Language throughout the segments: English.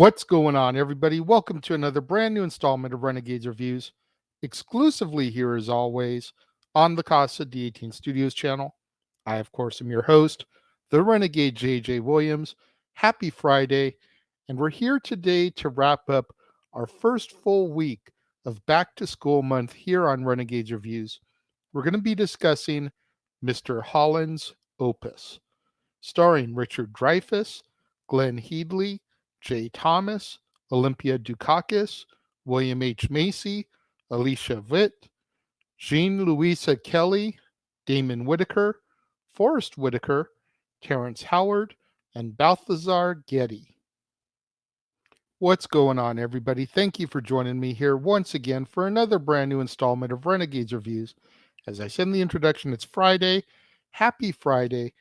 What's going on, everybody? Welcome to another brand new installment of Renegades Reviews, exclusively here as always on the Casa D18 Studios channel. I, of course, am your host, the Renegade JJ Williams. Happy Friday, and we're here today to wrap up our first full week of back to school month here on Renegades Reviews. We're going to be discussing Mr. Holland's Opus, starring Richard Dreyfuss, Glenn Headley, Jay Thomas, Olympia Dukakis, William H. Macy, Alicia Witt, Jean Louisa Kelly, Damon Whitaker, Forrest Whitaker, Terrence Howard, and Balthazar Getty. What's going on, everybody? Thank you for joining me here once again for another brand new installment of Renegades Reviews. As I said in the introduction, it's Friday. Happy Friday.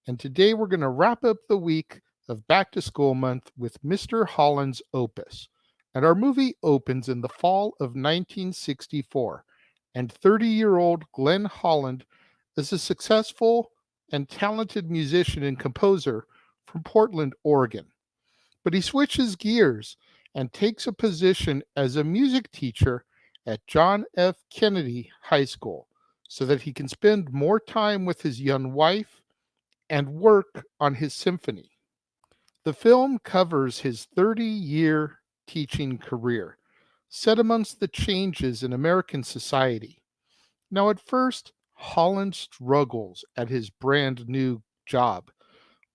And today we're going to wrap up the week of back to school month with Mr. Holland's Opus. And our movie opens in the fall of 1964. And 30-year-old Glenn Holland is a successful and talented musician and composer from Portland, Oregon. But he switches gears and takes a position as a music teacher at John F. Kennedy High School so that he can spend more time with his young wife and work on his symphony. The film covers his 30-year teaching career, set amongst the changes in American society. Now, at first, Holland struggles at his brand new job,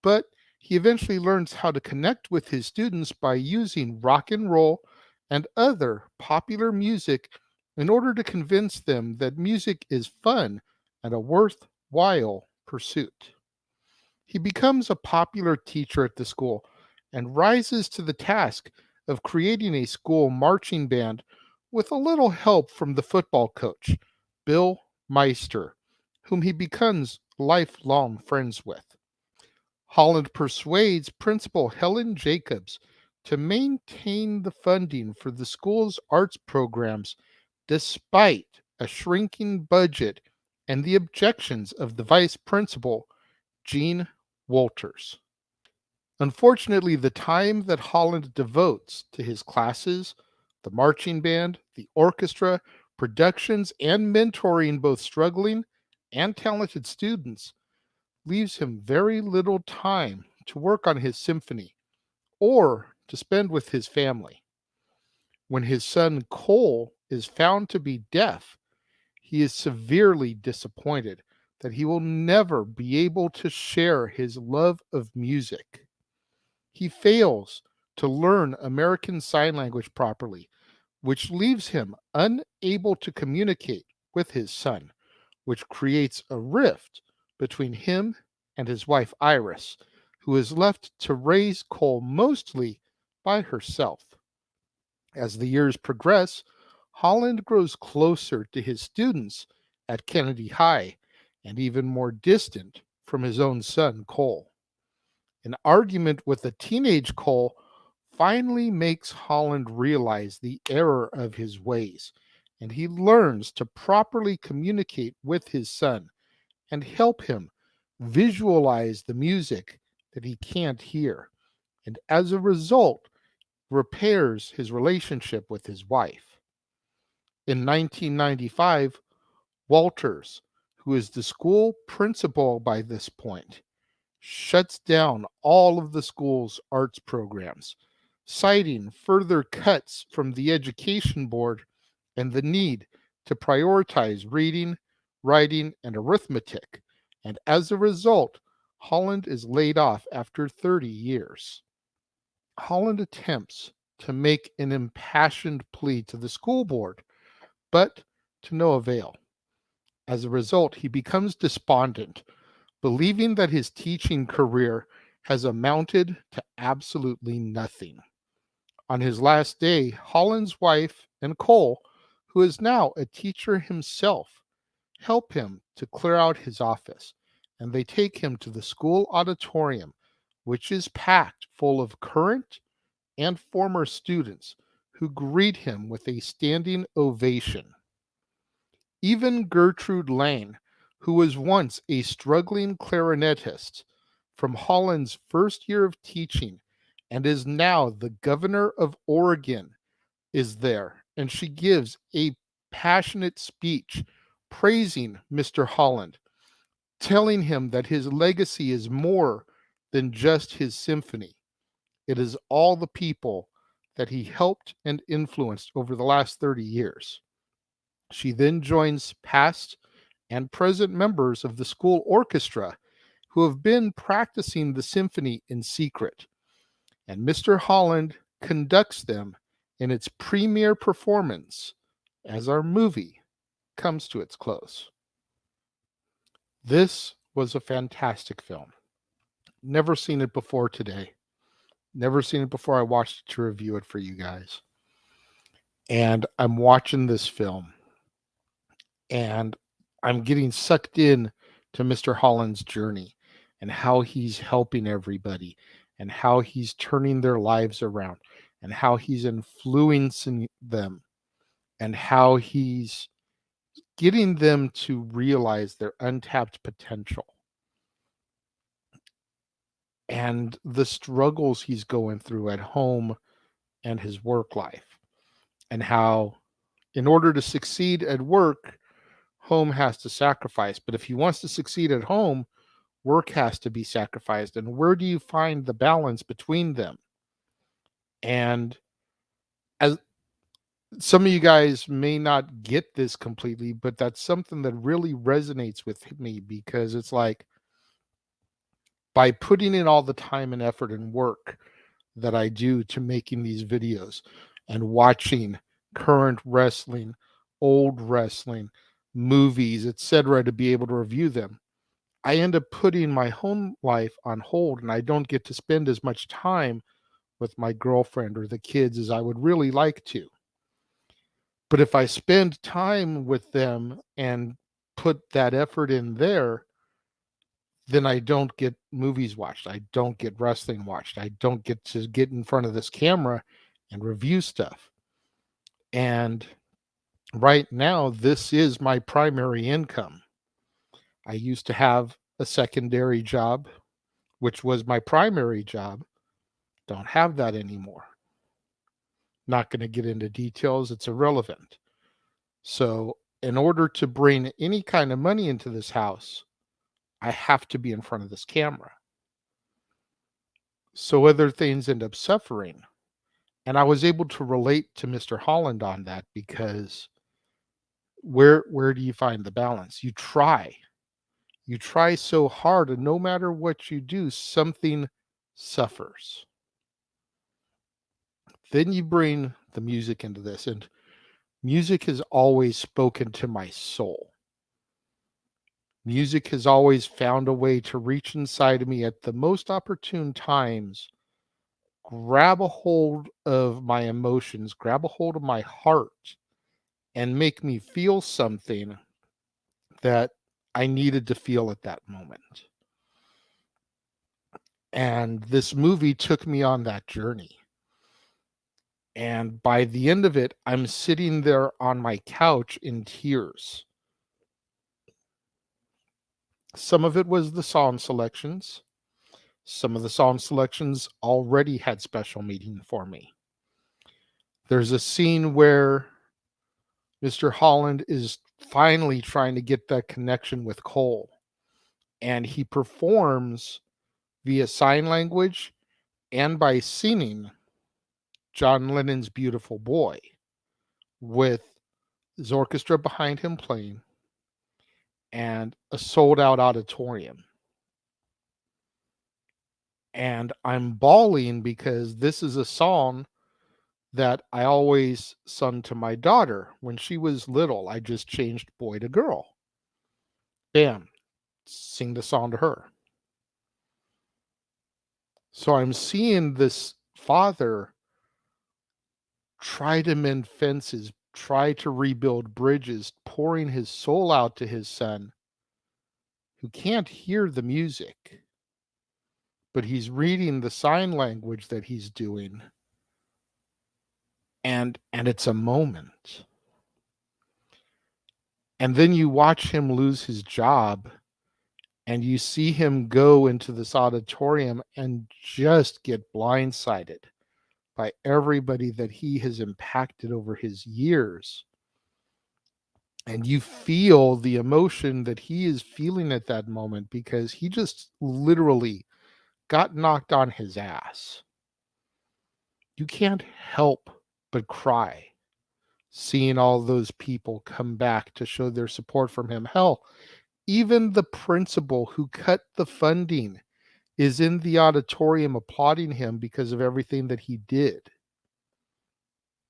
but he eventually learns how to connect with his students by using rock and roll and other popular music in order to convince them that music is fun and a worthwhile pursuit. He becomes a popular teacher at the school and rises to the task of creating a school marching band with a little help from the football coach, Bill Meister, whom he becomes lifelong friends with. Holland persuades Principal Helen Jacobs to maintain the funding for the school's arts programs despite a shrinking budget and the objections of the vice principal, Gene Wolters. Unfortunately, the time that Holland devotes to his classes, the marching band, the orchestra, productions, and mentoring both struggling and talented students leaves him very little time to work on his symphony or to spend with his family. When his son Cole is found to be deaf, he is severely disappointed that he will never be able to share his love of music. He fails to learn American Sign Language properly, which leaves him unable to communicate with his son, which creates a rift between him and his wife Iris, who is left to raise Cole mostly by herself. As the years progress, Holland grows closer to his students at Kennedy High and even more distant from his own son, Cole. An argument with a teenage Cole finally makes Holland realize the error of his ways, and he learns to properly communicate with his son and help him visualize the music that he can't hear, and as a result, repairs his relationship with his wife. In 1995, Walters, who is the school principal by this point, shuts down all of the school's arts programs, citing further cuts from the education board and the need to prioritize reading, writing, and arithmetic. And as a result, Holland is laid off after 30 years. Holland attempts to make an impassioned plea to the school board, but to no avail. As a result, he becomes despondent, believing that his teaching career has amounted to absolutely nothing. On his last day, Holland's wife and Cole, who is now a teacher himself, help him to clear out his office, and they take him to the school auditorium, which is packed full of current and former students who greet him with a standing ovation. Even Gertrude Lane, who was once a struggling clarinetist from Holland's first year of teaching and is now the governor of Oregon, is there. And she gives a passionate speech praising Mr. Holland, telling him that his legacy is more than just his symphony. It is all the people that he helped and influenced over the last 30 years. She then joins past and present members of the school orchestra who have been practicing the symphony in secret. And Mr. Holland conducts them in its premiere performance as our movie comes to its close. This was a fantastic film. Never seen it before today. Never seen it before I watched it to review it for you guys. And I'm watching this film and I'm getting sucked in to Mr. Holland's journey and how he's helping everybody and how he's turning their lives around and how he's influencing them and how he's getting them to realize their untapped potential and the struggles he's going through at home and his work life, and how in order to succeed at work, home has to sacrifice. But if he wants to succeed at home, work has to be sacrificed. And where do you find the balance between them? And as some of you guys may not get this completely, but that's something that really resonates with me, because it's like, by putting in all the time and effort and work that I do to making these videos and watching current wrestling, old wrestling, movies, etc., to be able to review them, I end up putting my home life on hold, and I don't get to spend as much time with my girlfriend or the kids as I would really like to. But if I spend time with them and put that effort in there, then I don't get movies watched. I don't get wrestling watched. I don't get to get in front of this camera and review stuff. And right now, this is my primary income. I used to have a secondary job, which was my primary job. Don't have that anymore. Not going to get into details. It's irrelevant. So, in order to bring any kind of money into this house, I have to be in front of this camera. So other things end up suffering. And I was able to relate to Mr. Holland on that, because where do you find the balance? You try. You try so hard, and no matter what you do, something suffers. Then you bring the music into this, and music has always spoken to my soul. Music has always found a way to reach inside of me at the most opportune times, grab a hold of my emotions, grab a hold of my heart, and make me feel something that I needed to feel at that moment. And this movie took me on that journey. And by the end of it, I'm sitting there on my couch in tears. Some of it was the song selections. Some of the song selections already had special meaning for me. There's a scene where Mr. Holland is finally trying to get that connection with Cole, and he performs via sign language and by singing John Lennon's Beautiful Boy with his orchestra behind him playing and a sold out auditorium. And I'm bawling because this is a song that I always sung to my daughter when she was little. I just changed boy to girl. Bam, sing the song to her. So I'm seeing this father try to mend fences, try to rebuild bridges, pouring his soul out to his son who can't hear the music, but he's reading the sign language that he's doing. And it's a moment. And then you watch him lose his job, And you see him go into this auditorium and just get blindsided by everybody that he has impacted over his years. And you feel the emotion that he is feeling at that moment because he just literally got knocked on his ass. You can't help but cry seeing all those people come back to show their support from him. Hell, even the principal who cut the funding is in the auditorium applauding him because of everything that he did.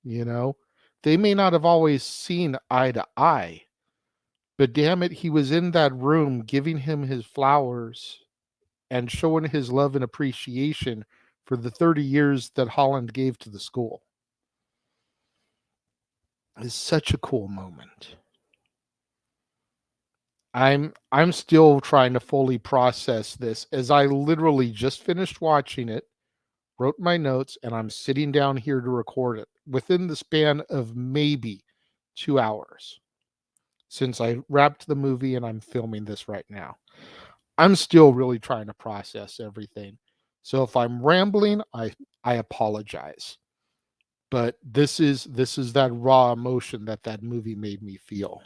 You know, they may not have always seen eye to eye, but damn it, he was in that room giving him his flowers and showing his love and appreciation for the 30 years that Holland gave to the school. It's such a cool moment. I'm still trying to fully process this as I literally just finished watching it, wrote my notes, and I'm sitting down here to record it within the span of maybe 2 hours since I wrapped the movie and I'm filming this right now. I'm still really trying to process everything. So if I'm rambling, I apologize. But this is that raw emotion that movie made me feel.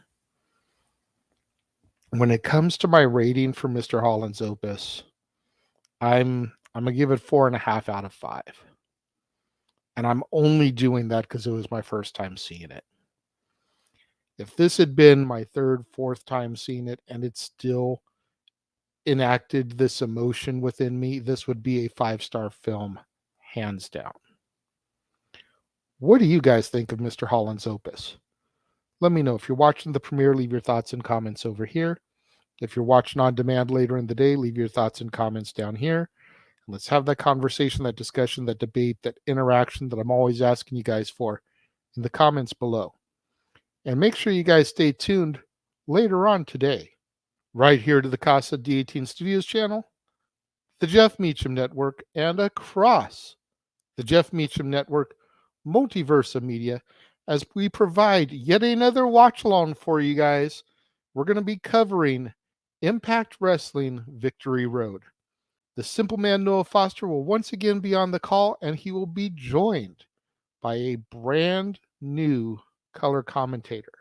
When it comes to my rating for Mr. Holland's Opus, I'm gonna give it 4.5 out of 5. And I'm only doing that because it was my first time seeing it. If this had been my third, fourth time seeing it and it still enacted this emotion within me, this would be a 5-star film, hands down. What do you guys think of Mr. Holland's Opus? Let me know. If you're watching the premiere, leave your thoughts and comments over here. If you're watching on demand later in the day, leave your thoughts and comments down here. And let's have that conversation, that discussion, that debate, that interaction that I'm always asking you guys for in the comments below. And make sure you guys stay tuned later on today, right here to the Casa D18 Studios channel, the Jeff Meacham Network, and across the Jeff Meacham Network Multiversa Media, as we provide yet another watch along for you guys. We're going to be covering Impact Wrestling Victory Road. The Simple Man Noah Foster will once again be on the call, and he will be joined by a brand new color commentator.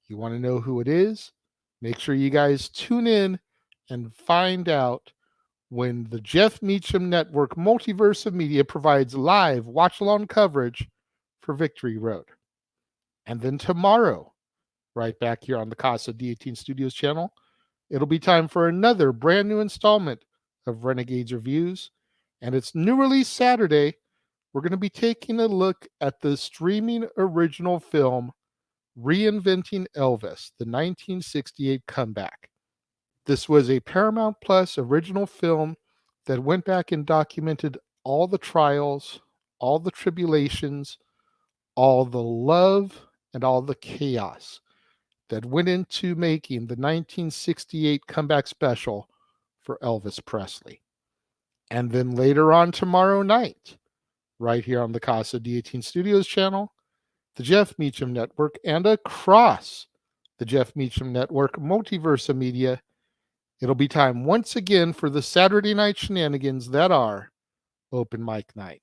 You want to know who it is? Make sure you guys tune in and find out when the Jeff Meacham Network Multiverse of Media provides live watch-along coverage for Victory Road. And then tomorrow, right back here on the Casa D18 Studios channel, it'll be time for another brand new installment of Renegades Reviews. And it's new release Saturday. We're going to be taking a look at the streaming original film Reinventing Elvis, the 1968 comeback. This was a Paramount Plus original film that went back and documented all the trials, all the tribulations, all the love, and all the chaos that went into making the 1968 comeback special for Elvis Presley. And then later on tomorrow night, right here on the Casa D18 Studios channel, the Jeff Meacham Network, and across the Jeff Meacham Network Multiversa Media, it'll be time once again for the Saturday night shenanigans that are Open Mic Night.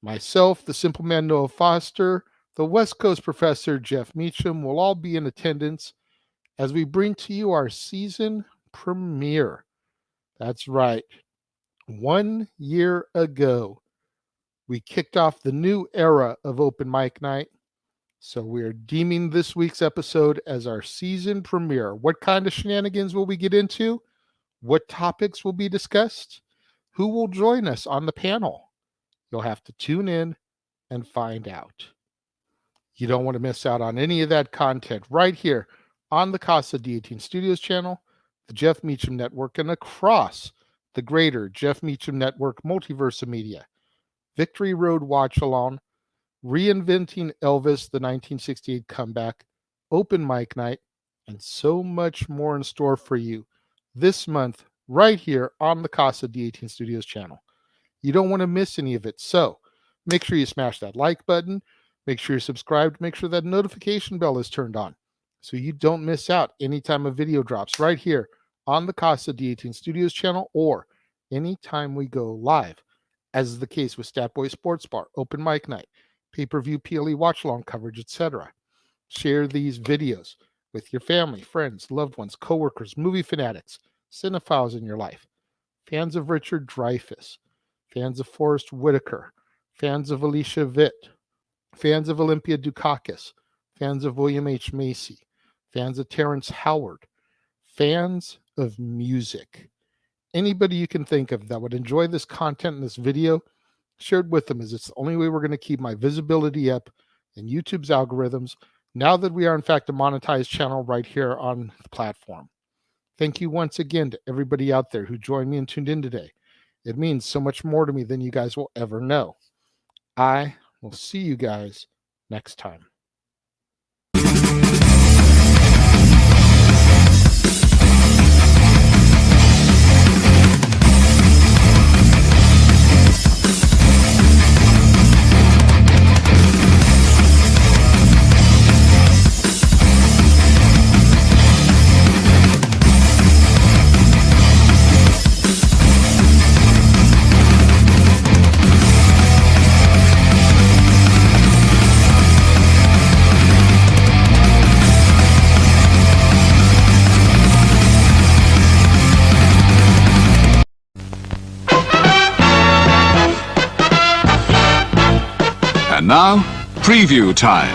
Myself, the Simple Man Noah Foster, the West Coast Professor Jeff Meacham will all be in attendance as we bring to you our season premiere. That's right. 1 year ago, we kicked off the new era of Open Mic Night. So we're deeming this week's episode as our season premiere. What kind of shenanigans will we get into? What topics will be discussed? Who will join us on the panel? You'll have to tune in and find out. You don't want to miss out on any of that content right here on the Casa D18 Studios channel, the Jeff Meacham Network, and across the greater Jeff Meacham Network Multiversa Media. Victory Road Watch Along, Reinventing Elvis, the 1968 comeback, Open Mic Night, and so much more in store for you this month right here on the Casa D18 Studios channel. You don't want to miss any of it, so make sure you smash that like button, make sure you're subscribed, make sure that notification bell is turned on so you don't miss out anytime a video drops right here on the Casa D18 Studios channel or anytime we go live, as is the case with Statboy Sports Bar, Open Mic Night, pay-per-view PLE watch-along coverage, etc. Share these videos with your family, friends, loved ones, coworkers, movie fanatics, cinephiles in your life, fans of Richard Dreyfuss, fans of Forrest Whitaker, fans of Alicia Witt, fans of Olympia Dukakis, fans of William H. Macy, fans of Terrence Howard, fans of music. Anybody you can think of that would enjoy this content in this video, share it with them, as it's the only way we're going to keep my visibility up in YouTube's algorithms now that we are in fact a monetized channel right here on the platform. Thank you once again to everybody out there who joined me and tuned in today. It means so much more to me than you guys will ever know. I will see you guys next time. And now, preview time.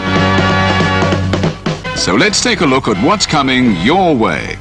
So let's take a look at what's coming your way.